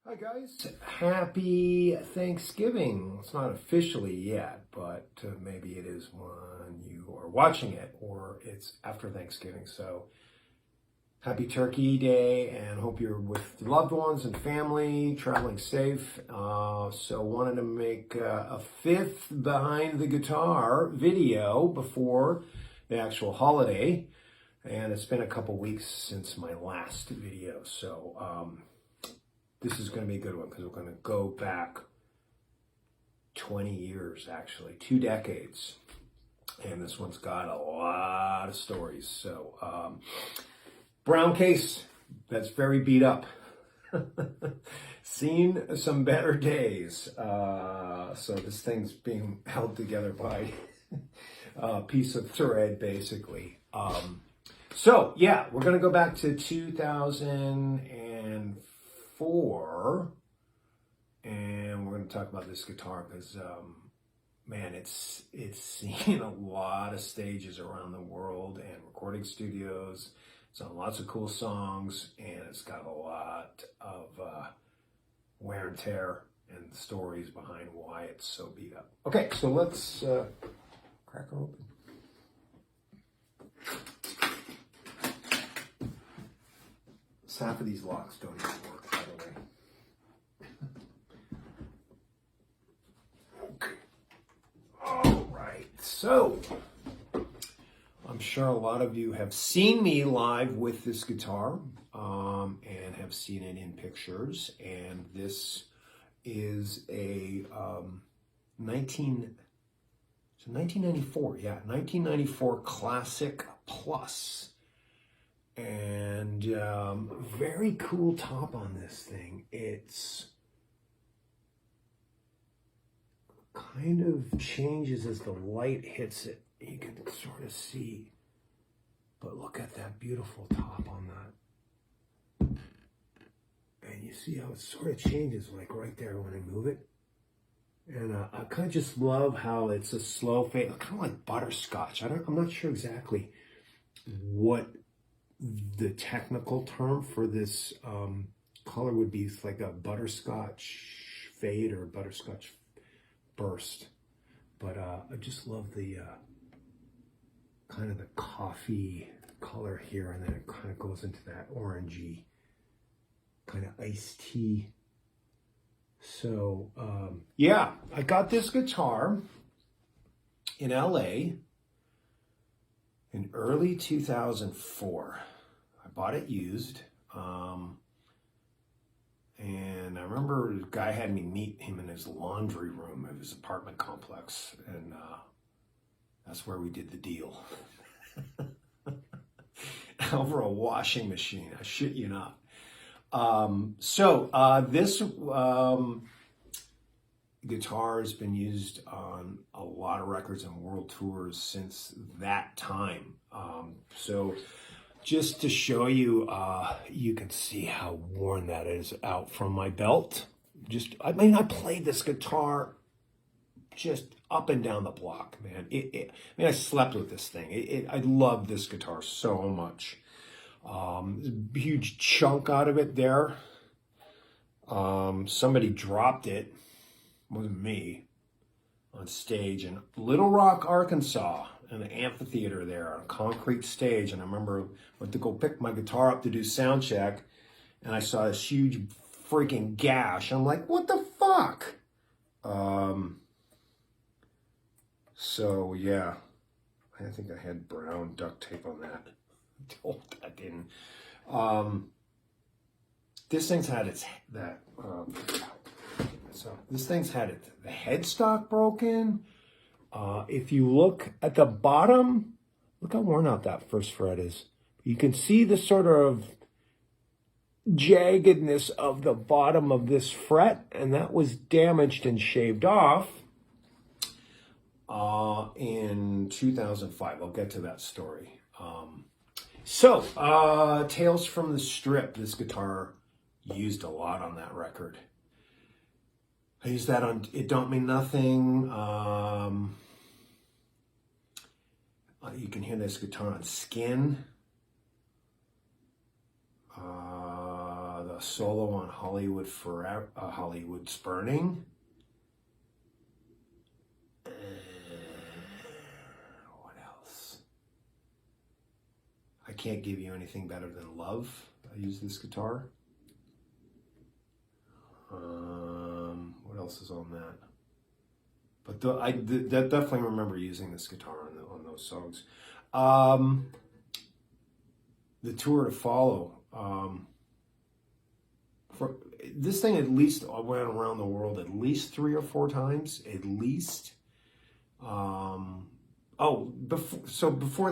Hi guys, happy Thanksgiving. It's not officially yet, but maybe it is when you are watching it or it's after Thanksgiving. So happy Turkey Day and hope you're with loved ones and family, traveling safe. So wanted to make a fifth behind the guitar video before the actual holiday. And it's been a couple weeks since my last video. So this is going to be a good one because we're going to go back 20 years, actually, 2 decades. And this one's got a lot of stories. So, brown case, that's very beat up. Seen some better days. So this thing's being held together by a piece of thread, basically. So, yeah, we're going to go back to 2004, and we're going to talk about this guitar because, man, it's seen a lot of stages around the world and recording studios. It's on lots of cool songs, and it's got a lot of wear and tear and stories behind why it's so beat up. Okay, so let's crack her open. Half of these locks don't even work, by the way. Okay. All right. So, I'm sure a lot of you have seen me live with this guitar and have seen it in pictures. And this is a 1994, yeah, 1994 Classic Plus. And very cool top on this thing. It's kind of changes as the light hits it. You can sort of see. But look at that beautiful top on that. And you see how it sort of changes like right there when I move it. And I kind of just love how it's a slow fade, kind of like butterscotch. I'm not sure exactly what the technical term for this color would be. It's like a butterscotch fade or butterscotch burst, but I just love the kind of the coffee color here, and then it kind of goes into that orangey kind of iced tea. So yeah, I got this guitar in LA in early 2004. I bought it used. And I remember the guy had me meet him in his laundry room of his apartment complex. And that's where we did the deal. Over a washing machine. I shit you not. This guitar has been used on a lot of records and world tours since that time. So just to show you, you can see how worn that is out from my belt. I played this guitar just up and down the block, man. I slept with this thing. I love this guitar so much. Huge chunk out of it there. Somebody dropped it. It wasn't me, on stage in Little Rock, Arkansas, in the amphitheater there on a concrete stage. And I remember I went to go pick my guitar up to do sound check, and I saw this huge freaking gash. I'm like, what the fuck? So yeah, I think I had brown duct tape on that. Hold that in. This thing's had this thing's had the headstock broken. If you look at the bottom, look how worn out that first fret is. You can see the sort of jaggedness of the bottom of this fret, and that was damaged and shaved off in 2005. I'll get to that story. Tales from the Strip. This guitar used a lot on that record. I used that on It Don't Mean Nothing. You can hear this guitar on Skin. The solo on Hollywood Forever, Hollywood's Burning. What else? I Can't Give You Anything Better Than Love. I use this guitar. What else is on that? But I definitely remember using this guitar on those songs. The tour to follow. For this thing, at least I went around the world at least 3 or 4 times, at least. Before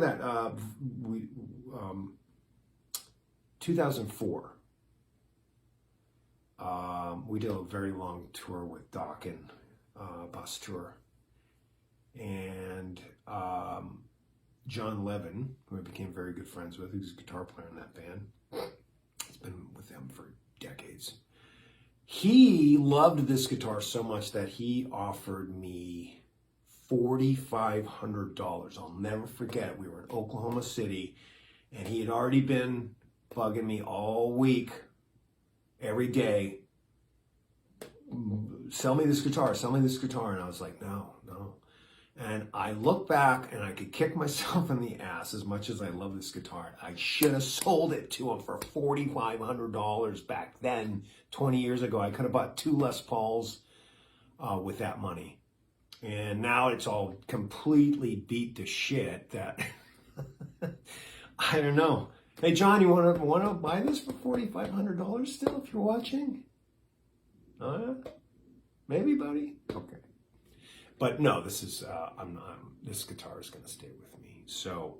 that, 2004. We did a very long tour with Dawkin, bus tour, and John Levin, who I became very good friends with, who's a guitar player in that band. He's been with them for decades. He loved this guitar so much that he offered me $4,500. I'll never forget. We were in Oklahoma City, and he had already been bugging me all week, every day. Sell me this guitar, sell me this guitar. And I was like, no. And I look back and I could kick myself in the ass as much as I love this guitar. I should have sold it to him for $4,500 back then, 20 years ago. I could have bought 2 Les Pauls with that money. And now it's all completely beat to shit that, I don't know. Hey, John, you want to buy this for $4,500 still if you're watching? Maybe, buddy? Okay. But no, this is, this guitar is going to stay with me. So,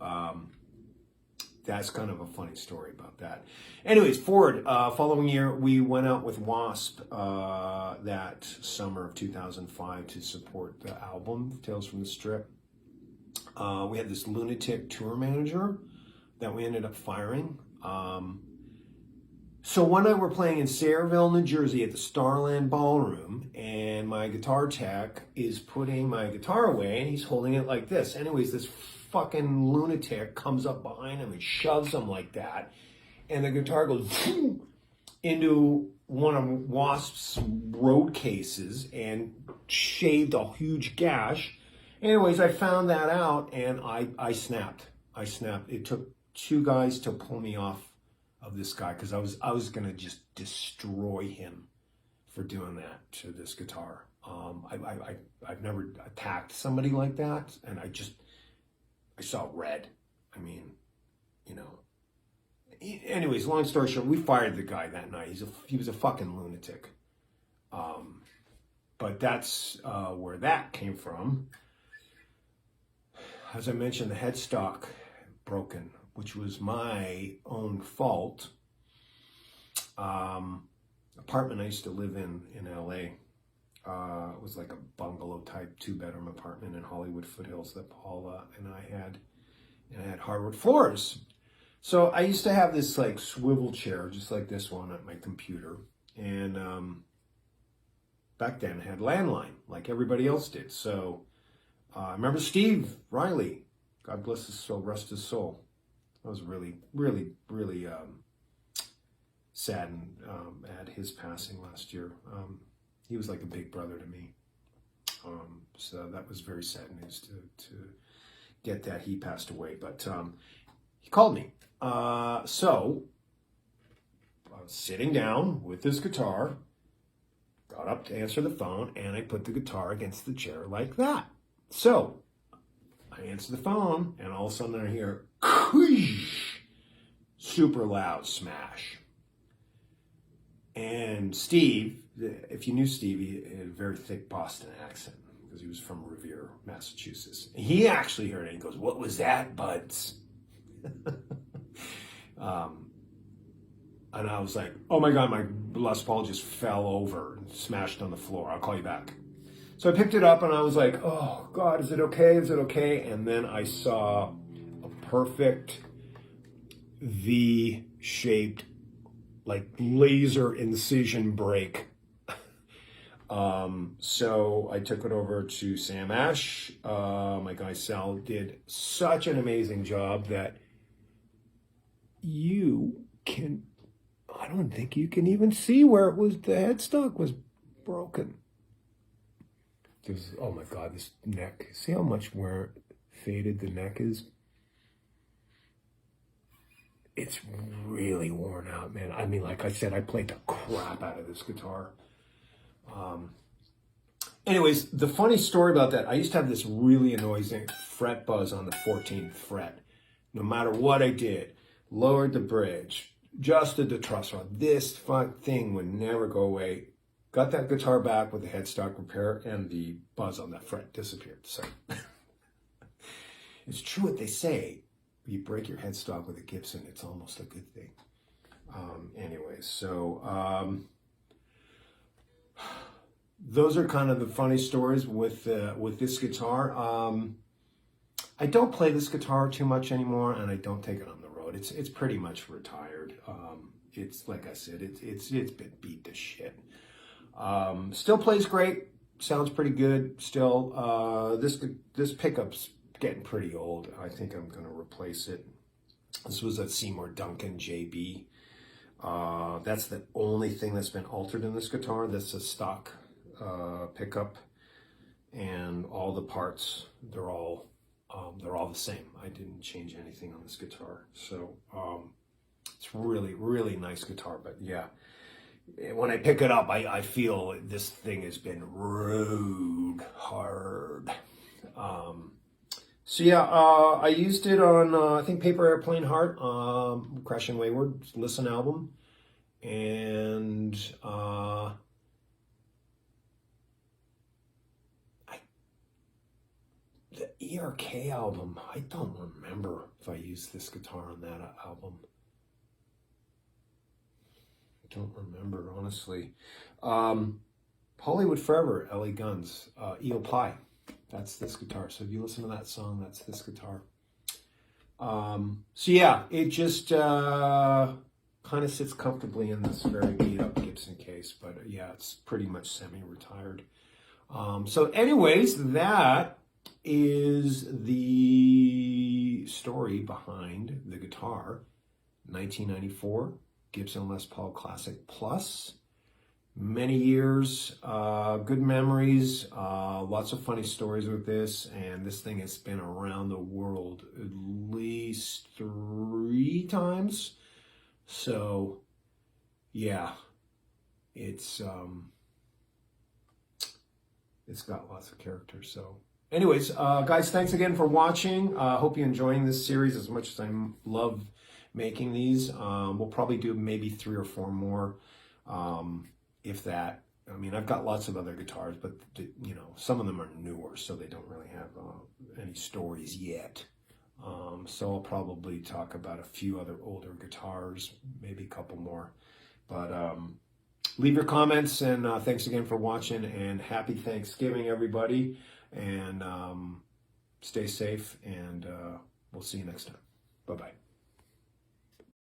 that's kind of a funny story about that. Anyways, forward, following year, we went out with Wasp that summer of 2005 to support the album, Tales from the Strip. We had this lunatic tour manager that we ended up firing. So one night we're playing in Sayreville, New Jersey at the Starland Ballroom, and my guitar tech is putting my guitar away, and he's holding it like this. Anyways, this fucking lunatic comes up behind him and shoves him like that, and the guitar goes into one of Wasp's road cases and shaved a huge gash. Anyways, I found that out, and I snapped. It took 2 guys to pull me off of this guy, because I was gonna just destroy him for doing that to this guitar. I've never attacked somebody like that, and I saw red. I mean, you know. Anyways, long story short, we fired the guy that night. He was a fucking lunatic. But that's where that came from. As I mentioned, the headstock broken, which was my own fault. Apartment I used to live in LA. It was like a bungalow type 2-bedroom apartment in Hollywood Foothills that Paula and I had. And I had hardwood floors. So I used to have this like swivel chair, just like this one at my computer. And back then I had landline, like everybody else did. So I remember Steve Riley, God bless his soul, rest his soul. I was really, really, really saddened at his passing last year. He was like a big brother to me. So that was very sad news to get that he passed away. But he called me. So I was sitting down with this guitar, got up to answer the phone, and I put the guitar against the chair like that. So I answer the phone, and all of a sudden I hear super loud smash. And Steve, if you knew Steve, he had a very thick Boston accent because he was from Revere, Massachusetts. And he actually heard it. He goes, "What was that, buds?" And I was like, "Oh my God, my Les Paul just fell over and smashed on the floor. I'll call you back." So I picked it up and I was like, "Oh God, is it okay? Is it okay?" And then I saw a perfect V-shaped, like laser incision break. So I took it over to Sam Ash. My guy Sal did such an amazing job that you can, I don't think you can even see where it was, the headstock was broken. Oh my God, this neck. See how much where faded the neck is? It's really worn out, man. I mean, like I said, I played the crap out of this guitar. Anyways, the funny story about that, I used to have this really annoying fret buzz on the 14th fret. No matter what I did, lowered the bridge, adjusted the truss rod, this thing would never go away. Got that guitar back with the headstock repair, and the buzz on that fret disappeared. So it's true what they say. You break your headstock with a Gibson, it's almost a good thing. Anyways, so those are kind of the funny stories with this guitar. I don't play this guitar too much anymore, and I don't take it on the road. It's pretty much retired. It's like I said, it's been beat to shit. Still plays great, sounds pretty good. Still, this pickup's getting pretty old. I think I'm gonna replace it. This was a Seymour Duncan JB. That's the only thing that's been altered in this guitar. That's a stock pickup, and all the parts, they're all the same. I didn't change anything on this guitar. So it's really, really nice guitar. But yeah, when I pick it up, I feel this thing has been rode hard. So yeah, I used it on, I think Paper Airplane Heart, Crashing Wayward, Listen album. And the ERK album, I don't remember if I used this guitar on that album. I don't remember, honestly. Hollywood Forever, LA Guns, Eel Pie. That's this guitar. So if you listen to that song, that's this guitar. So yeah, it just kind of sits comfortably in this very beat up Gibson case. But yeah, it's pretty much semi-retired. So anyways, that is the story behind the guitar. 1994 Gibson Les Paul Classic Plus. Many years, good memories, lots of funny stories with this, and this thing has been around the world at least 3 times. So yeah, it's got lots of character. So anyways, guys, thanks again for watching. Hope you're enjoying this series as much as I love making these. We'll probably do maybe 3 or 4 more. If that. I mean, I've got lots of other guitars, but you know, some of them are newer, so they don't really have any stories yet. So I'll probably talk about a few other older guitars, maybe a couple more. But leave your comments, and thanks again for watching, and happy Thanksgiving, everybody. And stay safe, and we'll see you next time. Bye-bye.